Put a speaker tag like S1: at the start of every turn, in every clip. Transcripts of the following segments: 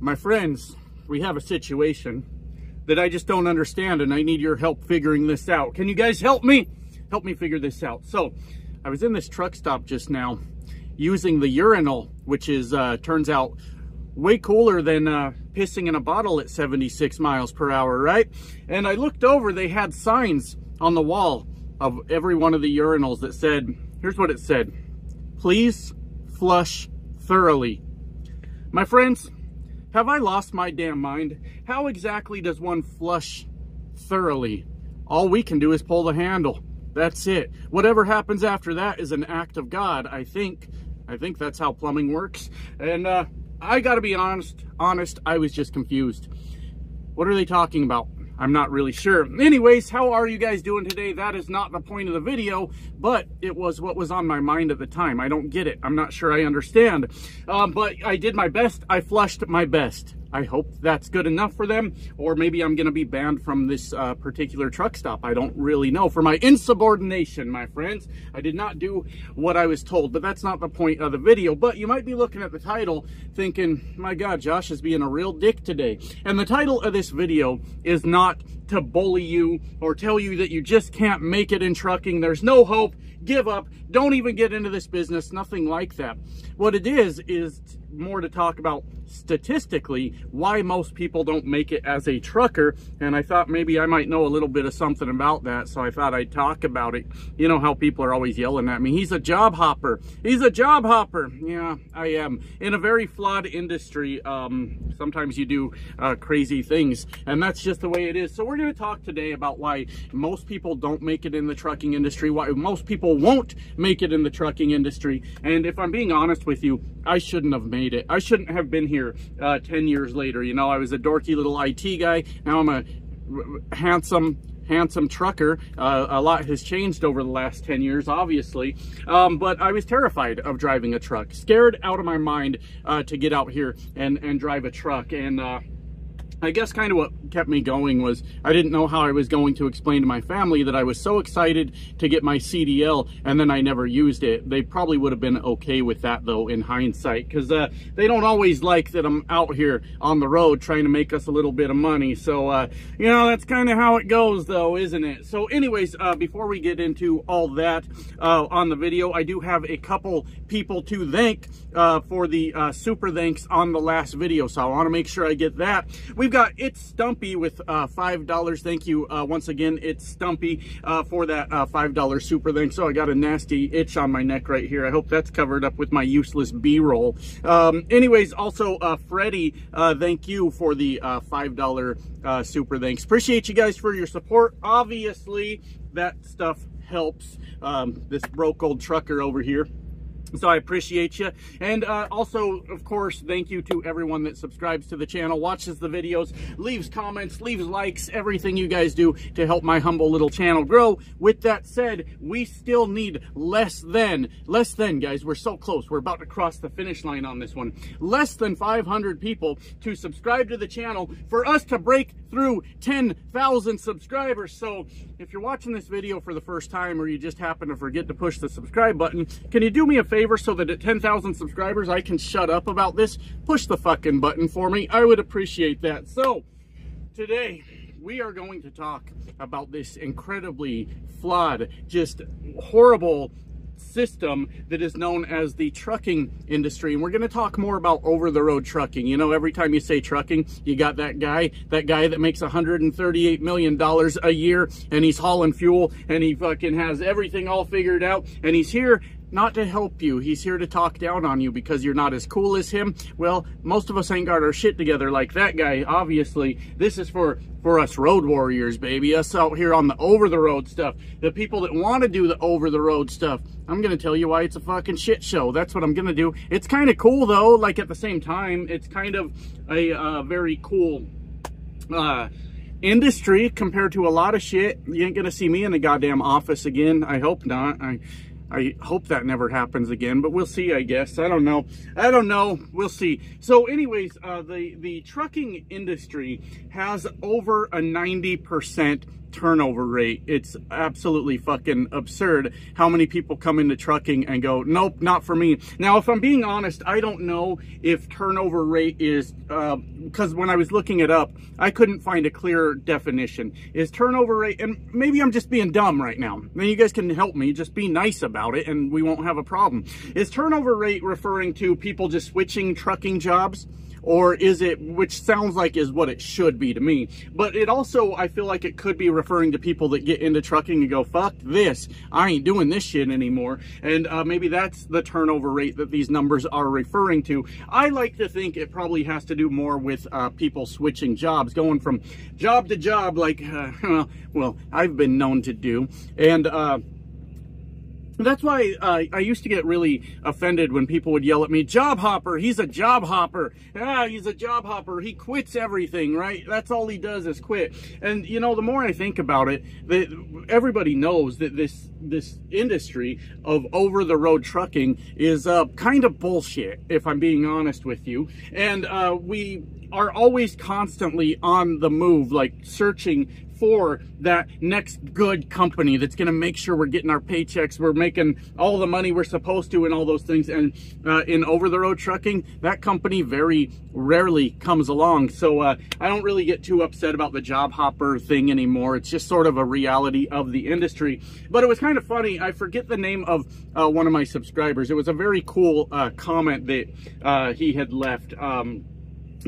S1: My friends, we have a situation that I just don't understand, and I need your help figuring this out. Can you guys help me? Help me figure this out. So, I was in this truck stop just now using the urinal, which is, turns out, way cooler than pissing in a bottle at 76 miles per hour, right? And I looked over, they had signs on the wall of every one of the urinals that said, here's what it said: please flush thoroughly. My friends, have I lost my damn mind? How exactly does one flush thoroughly? All we can do is pull the handle. That's it. Whatever happens after that is an act of God, I think. I think that's how plumbing works. And I gotta be honest, I was just confused. What are they talking about? I'm not really sure. Anyways, how are you guys doing today? That is not the point of the video, but it was what was on my mind at the time. I don't get it. I'm not sure I understand. But I did my best. I flushed my best. I hope that's good enough for them, or maybe I'm gonna be banned from this particular truck stop. I don't really know. For my insubordination, my friends. I did not do what I was told, but that's not the point of the video. But you might be looking at the title thinking, my God, Josh is being a real dick today. And the title of this video is not to bully you or tell you that you just can't make it in trucking. There's no hope. Give up. Don't even get into this business. Nothing like that. What it is more to talk about statistically why most people don't make it as a trucker, and I thought maybe I might know a little bit of something about that, so I thought I'd talk about it. You know how people are always yelling at me, he's a job hopper, he's a job hopper. Yeah, I am. In a very flawed industry, sometimes you do crazy things, and that's just the way it is. So we're going to talk today about why most people don't make it in the trucking industry, why most people won't make it in the trucking industry, and if I'm being honest with you, I shouldn't have made it. I shouldn't have been here 10 years later. You know, I was a dorky little IT guy. Now I'm a handsome trucker. A lot has changed over the last 10 years, obviously. But I was terrified of driving a truck. Scared out of my mind to get out here and drive a truck. And I guess kind of what kept me going was I didn't know how I was going to explain to my family that I was so excited to get my CDL and then I never used it. They probably would have been okay with that though in hindsight, because they don't always like that I'm out here on the road trying to make us a little bit of money. So, you know, that's kind of how it goes though, isn't it? So anyways, before we get into all that on the video, I do have a couple people to thank for the super thanks on the last video. So I want to make sure I get that. We've got It's Stumpy with $5. Thank you once again, It's Stumpy, for that $5 super thanks. So I got a nasty itch on my neck right here. I hope that's covered up with my useless B-roll. Anyways, also Freddie, thank you for the $5 super thanks. Appreciate you guys for your support. Obviously, that stuff helps this broke old trucker over here. So I appreciate you. And also, of course, thank you to everyone that subscribes to the channel, watches the videos, leaves comments, leaves likes, everything you guys do to help my humble little channel grow. With that said, we still need less than, guys, we're so close. We're about to cross the finish line on this one. Less than 500 people to subscribe to the channel for us to break through 10,000 subscribers. So if you're watching this video for the first time or you just happen to forget to push the subscribe button, can you do me a favor so that at 10,000 subscribers I can shut up about this? Push the fucking button for me. I would appreciate that. So today we are going to talk about this incredibly flawed, just horrible system that is known as the trucking industry. And we're going to talk more about over-the-road trucking. You know, every time you say trucking, you got that guy that makes $138 million a year, and he's hauling fuel, and he fucking has everything all figured out, and he's here not to help you. He's here to talk down on you because you're not as cool as him. Well, most of us ain't got our shit together like that guy, obviously. This is for us road warriors, baby. Us out here on the over-the-road stuff. The people that want to do the over-the-road stuff. I'm going to tell you why it's a fucking shit show. That's what I'm going to do. It's kind of cool, though. Like, at the same time, it's kind of a very cool industry compared to a lot of shit. You ain't going to see me in the goddamn office again. I hope not. I hope that never happens again, but we'll see, I guess. I don't know. We'll see. So anyways, the trucking industry has over a 90% turnover rate. It's absolutely fucking absurd how many people come into trucking and go, nope, not for me. Now, if I'm being honest, I don't know if turnover rate is, because when I was looking it up, I couldn't find a clear definition. Is turnover rate, and maybe I'm just being dumb right now, then you guys can help me, just be nice about it and we won't have a problem. Is turnover rate referring to people just switching trucking jobs? Or is it, which sounds like is what it should be to me, but it also, I feel like it could be referring to people that get into trucking and go, fuck this, I ain't doing this shit anymore. And maybe that's the turnover rate that these numbers are referring to. I like to think it probably has to do more with people switching jobs, going from job to job, like, well, I've been known to do. And, that's why I used to get really offended when people would yell at me, job hopper, he's a job hopper. Ah, he's a job hopper. He quits everything, right? That's all he does is quit. And, you know, the more I think about it, everybody knows that this industry of over-the-road trucking is kind of bullshit, if I'm being honest with you. And we are always constantly on the move, like searching for that next good company that's going to make sure we're getting our paychecks, we're making all the money we're supposed to and all those things. And in over-the-road trucking, that company very rarely comes along. So I don't really get too upset about the job hopper thing anymore. It's just sort of a reality of the industry. But it was kind of funny. I forget the name of one of my subscribers. It was a very cool comment that he had left.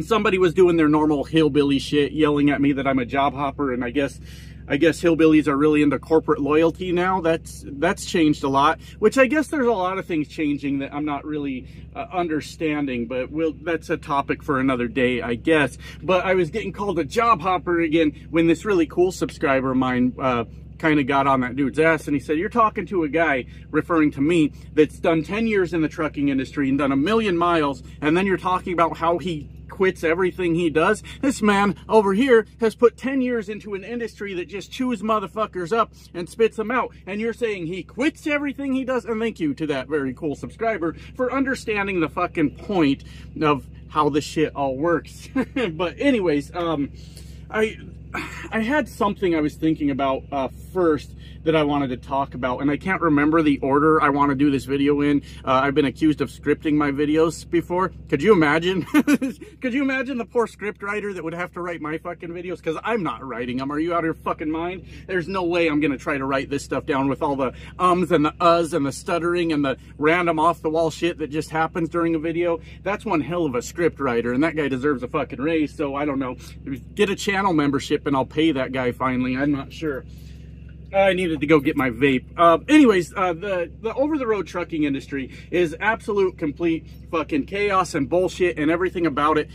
S1: Somebody was doing their normal hillbilly shit, yelling at me that I'm a job hopper, and I guess hillbillies are really into corporate loyalty now. That's changed a lot, which I guess there's a lot of things changing that I'm not really understanding, but that's a topic for another day, I guess. But I was getting called a job hopper again when this really cool subscriber of mine kind of got on that dude's ass, and he said, you're talking to a guy, referring to me, that's done 10 years in the trucking industry and done 1 million miles, and then you're talking about how he quits everything he does. This man over here has put 10 years into an industry that just chews motherfuckers up and spits them out, and you're saying he quits everything he does? And thank you to that very cool subscriber for understanding the fucking point of how this shit all works. But anyways, I had something I was thinking about first that I wanted to talk about, and I can't remember the order I want to do this video in. I've been accused of scripting my videos before. Could you imagine? Could you imagine the poor script writer that would have to write my fucking videos? Because I'm not writing them. Are you out of your fucking mind? There's no way I'm going to try to write this stuff down with all the ums and the uhs and the stuttering and the random off-the-wall shit that just happens during a video. That's one hell of a script writer, and that guy deserves a fucking raise. So I don't know. Get a channel membership and I'll pay that guy finally. I'm not sure. I needed to go get my vape. Anyways, the over-the-road trucking industry is absolute, complete fucking chaos and bullshit, and everything about it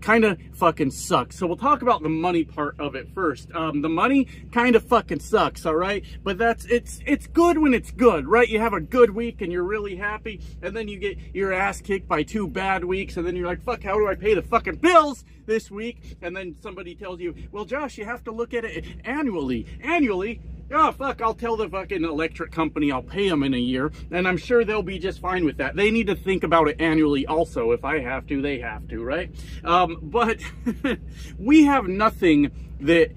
S1: kind of fucking sucks. So we'll talk about the money part of it first. The money kind of fucking sucks, all right? But it's good when it's good, right? You have a good week and you're really happy, and then you get your ass kicked by 2 bad weeks, and then you're like, fuck, how do I pay the fucking bills this week? And then somebody tells you, well, Josh, you have to look at it annually. Annually? Oh, fuck, I'll tell the fucking electric company I'll pay them in a year, and I'm sure they'll be just fine with that. They need to think about it annually also. If I have to, they have to, right? But we have nothing that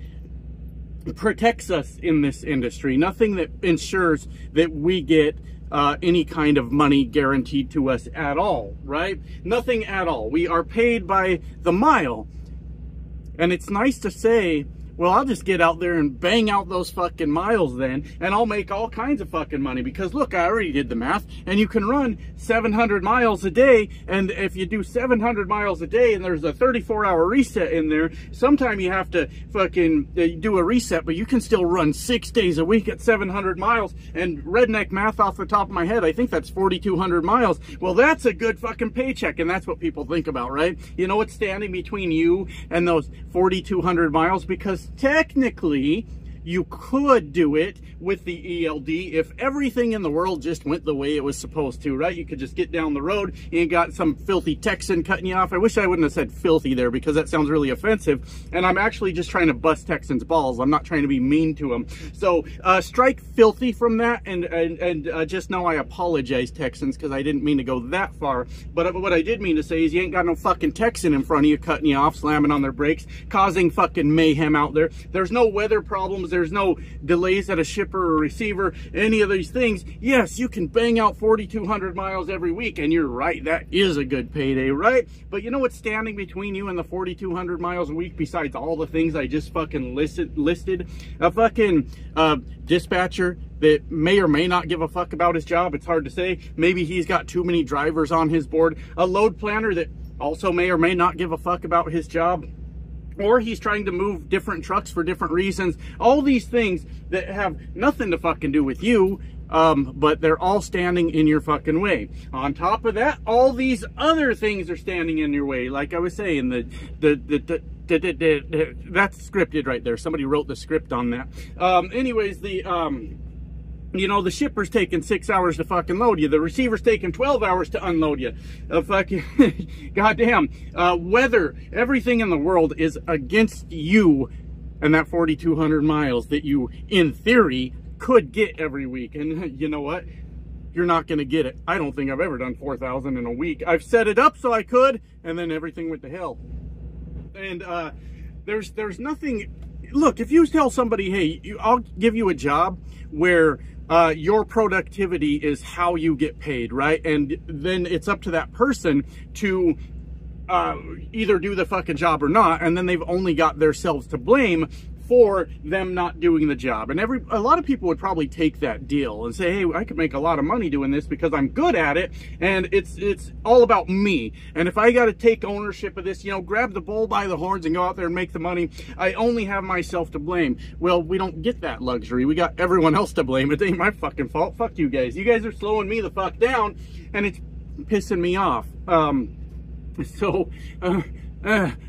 S1: protects us in this industry, nothing that ensures that we get any kind of money guaranteed to us at all, right? Nothing at all. We are paid by the mile. And it's nice to say, well, I'll just get out there and bang out those fucking miles then, and I'll make all kinds of fucking money. Because look, I already did the math, and you can run 700 miles a day, and if you do 700 miles a day and there's a 34-hour reset in there, sometime you have to fucking do a reset, but you can still run 6 days a week at 700 miles, and redneck math off the top of my head, I think that's 4,200 miles. Well, that's a good fucking paycheck, and that's what people think about, right? You know what's standing between you and those 4,200 miles? Because technically, you could do it with the ELD if everything in the world just went the way it was supposed to, right? You could just get down the road, you ain't got some filthy Texan cutting you off. I wish I wouldn't have said filthy there because that sounds really offensive. And I'm actually just trying to bust Texans' balls. I'm not trying to be mean to them. So strike filthy from that, and just know I apologize, Texans, because I didn't mean to go that far. But what I did mean to say is you ain't got no fucking Texan in front of you cutting you off, slamming on their brakes, causing fucking mayhem out there. There's no weather problems there's no delays at a shipper or receiver, any of these things, yes, you can bang out 4,200 miles every week, and you're right, that is a good payday, right? But you know what's standing between you and the 4,200 miles a week besides all the things I just fucking listed? A fucking dispatcher that may or may not give a fuck about his job. It's hard to say. Maybe he's got too many drivers on his board. A load planner that also may or may not give a fuck about his job. Or he's trying to move different trucks for different reasons. All these things that have nothing to fucking do with you, but they're all standing in your fucking way. On top of that, all these other things are standing in your way. Like I was saying, that's scripted right there. Somebody wrote the script on that. Anyways, you know, the shipper's taking 6 hours to fucking load you. The receiver's taking 12 hours to unload you. Fucking goddamn weather, everything in the world is against you and that 4,200 miles that you, in theory, could get every week. And you know what? You're not going to get it. I don't think I've ever done 4,000 in a week. I've set it up so I could, and then everything went to hell. And there's nothing. Look, if you tell somebody, hey, I'll give you a job where your productivity is how you get paid, right? And then it's up to that person to either do the fucking job or not, and then they've only got themselves to blame for them not doing the job. And a lot of people would probably take that deal and say, hey, I could make a lot of money doing this because I'm good at it, and it's all about me. And if I got to take ownership of this, you know, grab the bull by the horns and go out there and make the money, I only have myself to blame. Well, we don't get that luxury. We got everyone else to blame. It ain't my fucking fault. Fuck you guys. You guys are slowing me the fuck down, and it's pissing me off.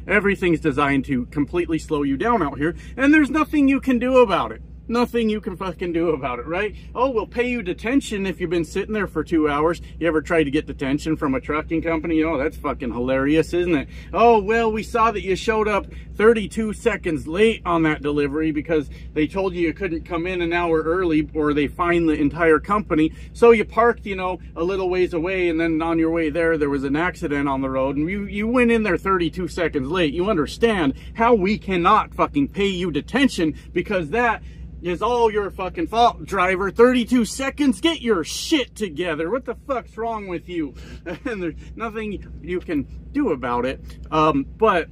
S1: Everything's designed to completely slow you down out here, and there's nothing you can do about it. Nothing you can fucking do about it, right? Oh, we'll pay you detention if you've been sitting there for 2 hours. You ever tried to get detention from a trucking company? Oh, that's fucking hilarious, isn't it? Oh, well, we saw that you showed up 32 seconds late on that delivery because they told you couldn't come in an hour early, or they fined the entire company. So you parked, you know, a little ways away, and then on your way there was an accident on the road, and you went in there 32 seconds late. You understand how we cannot fucking pay you detention because that is all your fucking fault, driver. 32 seconds, get your shit together. What the fuck's wrong with you? And there's nothing you can do about it. But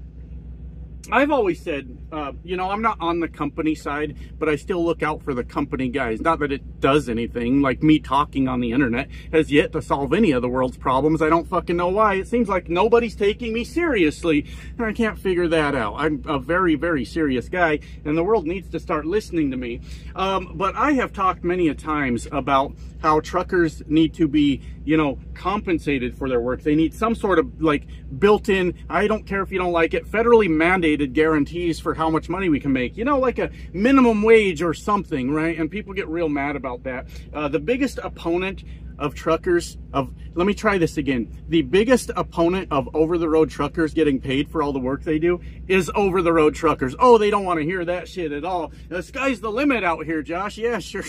S1: I've always said, you know, I'm not on the company side, but I still look out for the company guys. Not that it does anything, like me talking on the internet has yet to solve any of the world's problems. I don't fucking know why. It seems like nobody's taking me seriously, and I can't figure that out. I'm a very, very serious guy, and the world needs to start listening to me. But I have talked many a times about how truckers need to be, you know, compensated for their work. They need some sort of like built-in, I don't care if you don't like it, federally mandated guarantees for how much money we can make. You know, like a minimum wage or something, right? And people get real mad about that. The biggest opponent of truckers, let me try this again. The biggest opponent of over-the-road truckers getting paid for all the work they do is over-the-road truckers. Oh, they don't want to hear that shit at all. The sky's the limit out here, Josh. Yeah, sure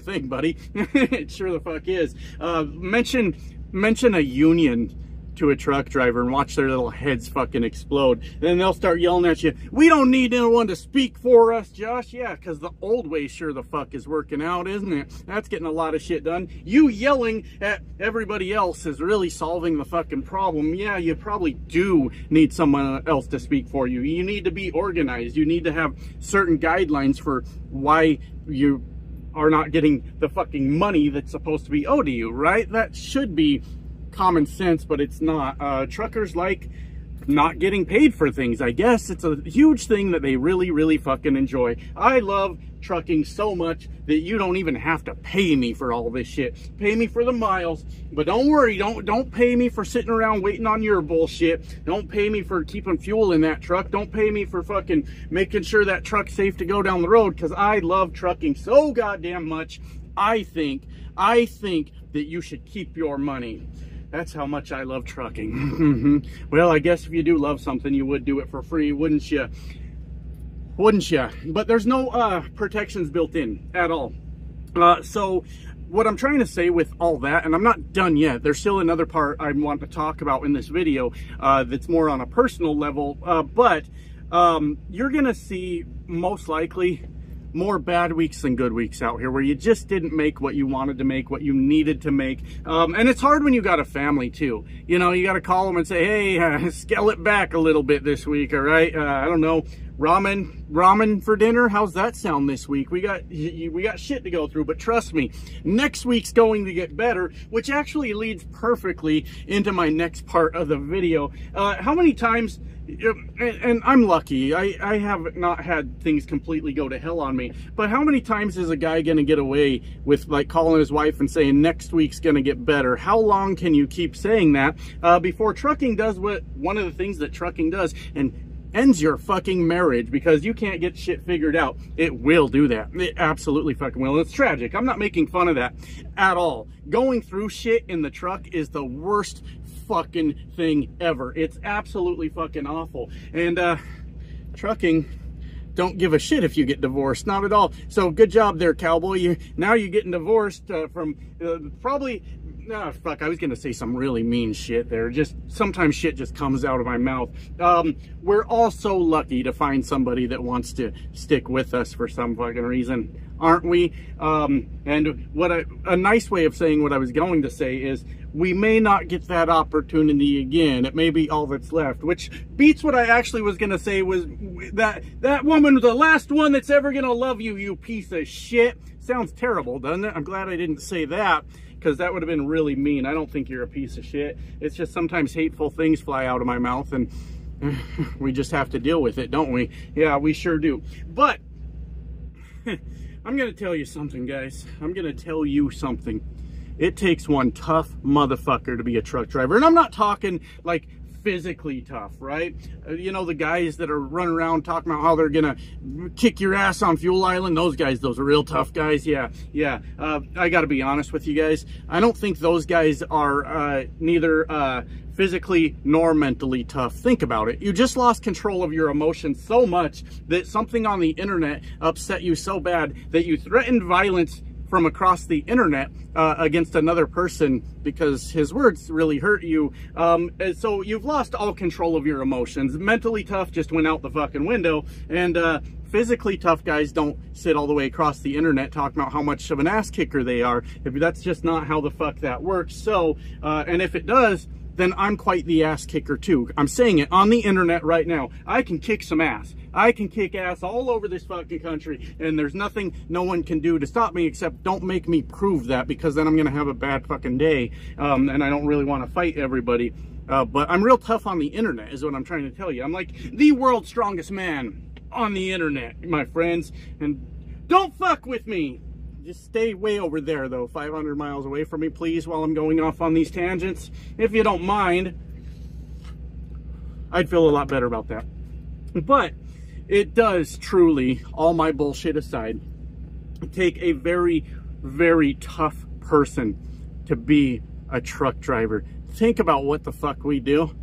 S1: thing, buddy. It sure the fuck is. Mention a union to a truck driver and watch their little heads fucking explode. Then they'll start yelling at you, we don't need anyone to speak for us, Josh. Yeah, because the old way sure the fuck is working out, isn't it? That's getting a lot of shit done. You yelling at everybody else is really solving the fucking problem. Yeah, you probably do need someone else to speak for you. You need to be organized. You need to have certain guidelines for why you are not getting the fucking money that's supposed to be owed to you, right? That should be common sense, but it's not. Truckers like not getting paid for things. I guess it's a huge thing that they really, really fucking enjoy. I love trucking so much that you don't even have to pay me for all this shit. Pay me for the miles, but don't worry, don't pay me for sitting around waiting on your bullshit. Don't pay me for keeping fuel in that truck. Don't pay me for fucking making sure that truck's safe to go down the road, because I love trucking so goddamn much. I think that you should keep your money. That's how much I love trucking. Well, I guess if you do love something, you would do it for free, wouldn't you? Wouldn't you? But there's no protections built in at all. So what I'm trying to say with all that, and I'm not done yet, there's still another part I want to talk about in this video that's more on a personal level, but you're gonna see most likely more bad weeks than good weeks out here, where you just didn't make what you wanted to make, what you needed to make. And it's hard when you got a family too. You know, you got to call them and say, hey, scale it back a little bit this week, all right? I don't know, ramen for dinner. How's that sound this week? We got shit to go through, but trust me, next week's going to get better, which actually leads perfectly into my next part of the video. How many times, and I'm lucky, I have not had things completely go to hell on me, but how many times is a guy gonna get away with like calling his wife and saying next week's gonna get better? How long can you keep saying that before trucking does one of the things that trucking does, and ends your fucking marriage because you can't get shit figured out? It will do that. It absolutely fucking will. It's tragic. I'm not making fun of that at all. Going through shit in the truck is the worst fucking thing ever. It's absolutely fucking awful. And trucking don't give a shit if you get divorced, not at all. So good job there, cowboy. Now you're getting divorced from probably, fuck, I was gonna say some really mean shit there. Just sometimes shit just comes out of my mouth. We're all so lucky to find somebody that wants to stick with us for some fucking reason, aren't we? And what a nice way of saying what I was going to say is, we may not get that opportunity again. It may be all that's left, which beats what I actually was gonna say, was that woman was the last one that's ever gonna love you, you piece of shit. Sounds terrible, doesn't it? I'm glad I didn't say that, because that would have been really mean. I don't think you're a piece of shit. It's just sometimes hateful things fly out of my mouth, and we just have to deal with it, don't we? Yeah, we sure do. But I'm gonna tell you something, guys. I'm gonna tell you something. It takes one tough motherfucker to be a truck driver. And I'm not talking like physically tough, right? You know, the guys that are running around talking about how they're gonna kick your ass on Fuel Island, those are real tough guys. Yeah. I gotta be honest with you guys. I don't think those guys are neither physically nor mentally tough. Think about it. You just lost control of your emotions so much that something on the internet upset you so bad that you threatened violence from across the internet against another person because his words really hurt you. And so you've lost all control of your emotions. Mentally tough just went out the fucking window, and physically tough guys don't sit all the way across the internet talking about how much of an ass kicker they are. That's just not how the fuck that works. So, and if it does, then I'm quite the ass kicker too. I'm saying it on the internet right now. I can kick some ass. I can kick ass all over this fucking country, and there's nothing no one can do to stop me, except don't make me prove that, because then I'm gonna have a bad fucking day, and I don't really want to fight everybody. But I'm real tough on the internet is what I'm trying to tell you. I'm like the world's strongest man on the internet, my friends, and don't fuck with me. Just stay way over there, though, 500 miles away from me, please, while I'm going off on these tangents. If you don't mind, I'd feel a lot better about that. But it does truly, all my bullshit aside, take a very, very tough person to be a truck driver. Think about what the fuck we do.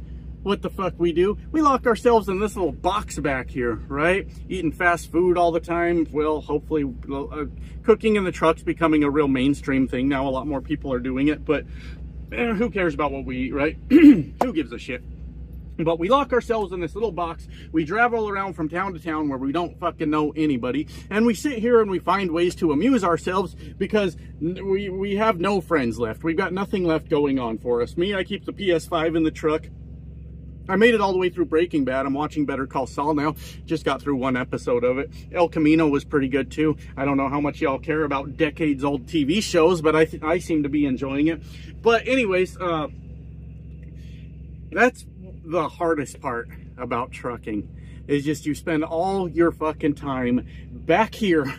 S1: What the fuck we do? We lock ourselves in this little box back here, right? Eating fast food all the time. Well, hopefully cooking in the truck's becoming a real mainstream thing now. A lot more people are doing it, but who cares about what we eat, right? Who gives a shit? But we lock ourselves in this little box. We travel around from town to town where we don't fucking know anybody. And we sit here and we find ways to amuse ourselves because we have no friends left. We've got nothing left going on for us. Me, I keep the PS5 in the truck. I made it all the way through Breaking Bad. I'm watching Better Call Saul now. Just got through one episode of it. El Camino was pretty good too. I don't know how much y'all care about decades old TV shows, but I seem to be enjoying it. But anyways, that's the hardest part about trucking, is just you spend all your fucking time back here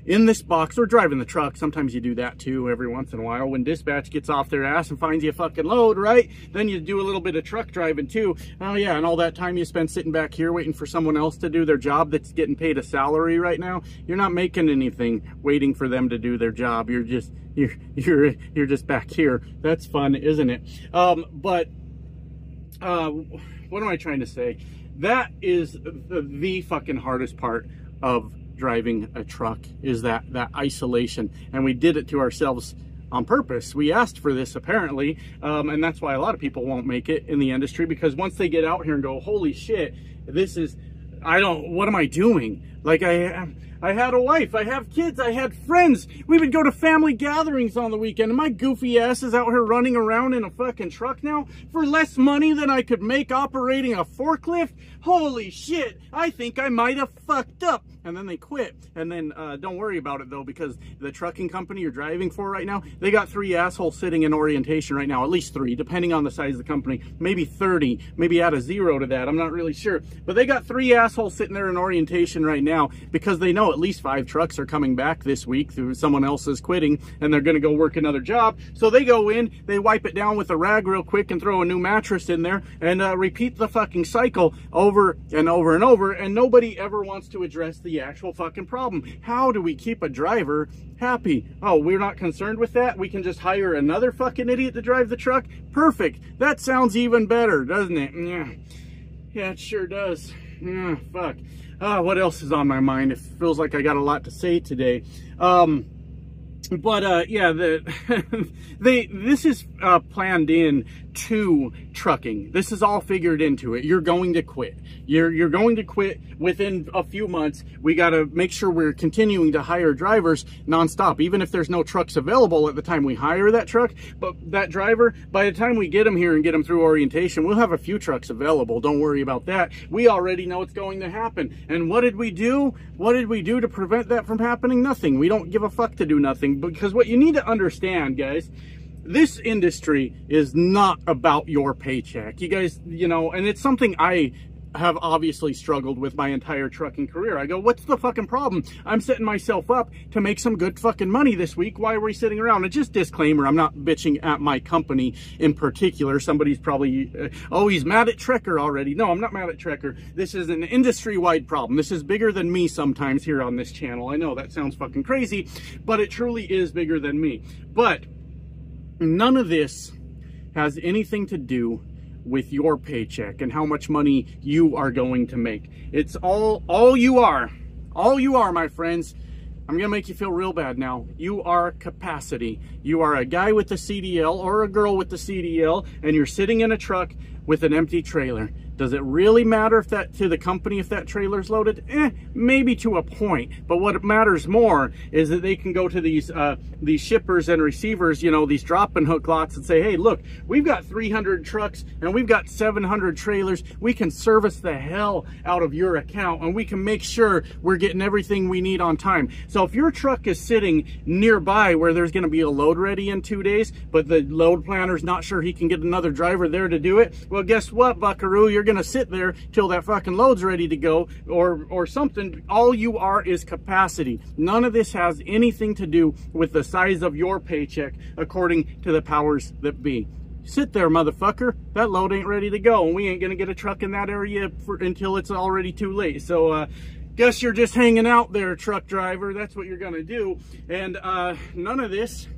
S1: in this box, or driving the truck. Sometimes you do that too every once in a while when dispatch gets off their ass and finds you a fucking load, right? Then you do a little bit of truck driving too. Oh yeah, and all that time you spend sitting back here waiting for someone else to do their job that's getting paid a salary right now. You're not making anything waiting for them to do their job. You're just back here. That's fun, isn't it? What am I trying to say? That is the fucking hardest part of driving a truck, is that isolation. And we did it to ourselves on purpose. We asked for this apparently, and that's why a lot of people won't make it in the industry, because once they get out here and go, holy shit, this is, what am I doing? Like I had a wife, I have kids, I had friends. We would go to family gatherings on the weekend, and my goofy ass is out here running around in a fucking truck now for less money than I could make operating a forklift. Holy shit, I think I might have fucked up. And then they quit. And then don't worry about it though, because the trucking company you're driving for right now, they got 3 assholes sitting in orientation right now, at least 3, depending on the size of the company, maybe 30, maybe add a 0 to that, I'm not really sure. But they got 3 assholes sitting there in orientation right now because they know at least 5 trucks are coming back this week through someone else is quitting and they're gonna go work another job. So they go in, they wipe it down with a rag real quick and throw a new mattress in there and repeat the fucking cycle over and over and over, and nobody ever wants to address the actual fucking problem. How do we keep a driver happy? Oh, we're not concerned with that? We can just hire another fucking idiot to drive the truck? Perfect. That sounds even better, doesn't it? Yeah, it sure does. Fuck. What else is on my mind? It feels like I got a lot to say today. Yeah, this is planned in to trucking. This is all figured into it. You're going to quit. You're going to quit within a few months. We got to make sure we're continuing to hire drivers nonstop, even if there's no trucks available at the time we hire that truck. But that driver, by the time we get them here and get them through orientation, we'll have a few trucks available. Don't worry about that. We already know it's going to happen. And what did we do? What did we do to prevent that from happening? Nothing. We don't give a fuck to do nothing, because what you need to understand, guys, this industry is not about your paycheck. You guys, you know, and it's something I have obviously struggled with my entire trucking career. I go, what's the fucking problem? I'm setting myself up to make some good fucking money this week. Why are we sitting around? And just disclaimer, I'm not bitching at my company in particular. Somebody's probably, oh, he's mad at Trekker already. No, I'm not mad at Trekker. This is an industry-wide problem. This is bigger than me sometimes here on this channel. I know that sounds fucking crazy, but it truly is bigger than me. But none of this has anything to do with your paycheck and how much money you are going to make. It's all you are, my friends. I'm gonna make you feel real bad now. You are capacity. You are a guy with the CDL or a girl with the CDL, and you're sitting in a truck with an empty trailer. Does it really matter if that to the company if that trailer's loaded? Maybe to a point. But what matters more is that they can go to these shippers and receivers, you know, these drop and hook lots, and say, hey, look, we've got 300 trucks and we've got 700 trailers. We can service the hell out of your account, and we can make sure we're getting everything we need on time. So if your truck is sitting nearby where there's going to be a load ready in 2 days, but the load planner's not sure he can get another driver there to do it, well, guess what, buckaroo? You're going to sit there till that fucking load's ready to go, or something. All you are is capacity. None of this has anything to do with the size of your paycheck, according to the powers that be. Sit there, motherfucker. That load ain't ready to go, and we ain't gonna get a truck in that area until it's already too late. So guess you're just hanging out there, truck driver. That's what you're gonna do. And none of this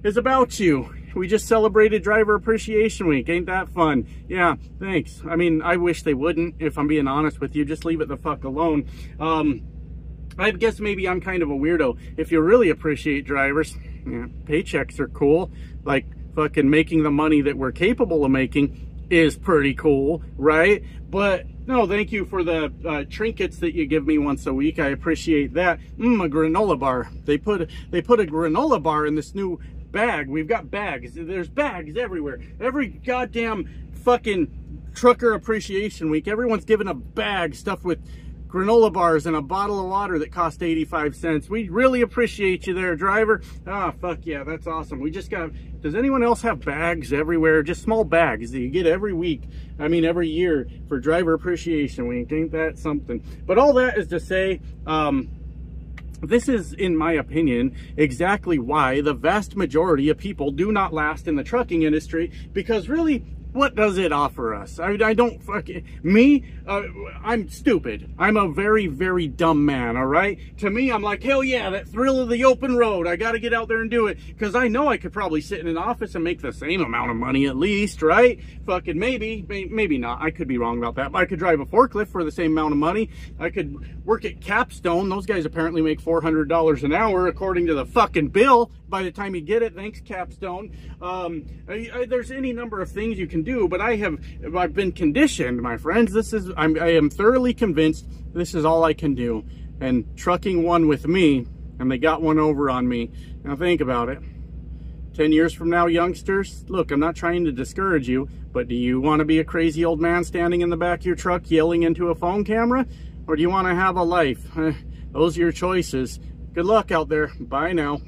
S1: is about you. We just celebrated Driver Appreciation Week. Ain't that fun? Yeah, thanks. I mean, I wish they wouldn't, if I'm being honest with you. Just leave it the fuck alone. I guess maybe I'm kind of a weirdo. If you really appreciate drivers, yeah, paychecks are cool. Like, fucking making the money that we're capable of making is pretty cool, right? But no, thank you for the trinkets that you give me once a week. I appreciate that. A granola bar. They put a granola bar in this new bag. We've got bags. There's bags everywhere. Every goddamn fucking Trucker Appreciation Week, everyone's giving a bag stuffed with granola bars and a bottle of water that cost 85 cents. We really appreciate you there, driver. Ah, fuck yeah, that's awesome. We just got, does anyone else have bags everywhere? Just small bags that you get every week, I mean every year, for Driver Appreciation Week. Ain't that something? But all that is to say, this is, in my opinion, exactly why the vast majority of people do not last in the trucking industry, because really, what does it offer us? I don't fucking, me, I'm stupid. I'm a very, very dumb man, all right? To me, I'm like, hell yeah, that thrill of the open road. I got to get out there and do it, because I know I could probably sit in an office and make the same amount of money at least, right? Fucking maybe not. I could be wrong about that, but I could drive a forklift for the same amount of money. I could work at Capstone. Those guys apparently make $400 an hour, according to the fucking bill, by the time you get it. Thanks, Capstone. There's any number of things you can can do, but I've been conditioned, my friends. I am thoroughly convinced this is all I can do. And trucking one with me, and they got one over on me. Now think about it. 10 years from now, youngsters, look, I'm not trying to discourage you, but do you want to be a crazy old man standing in the back of your truck yelling into a phone camera? Or do you want to have a life? Those are your choices. Good luck out there. Bye now.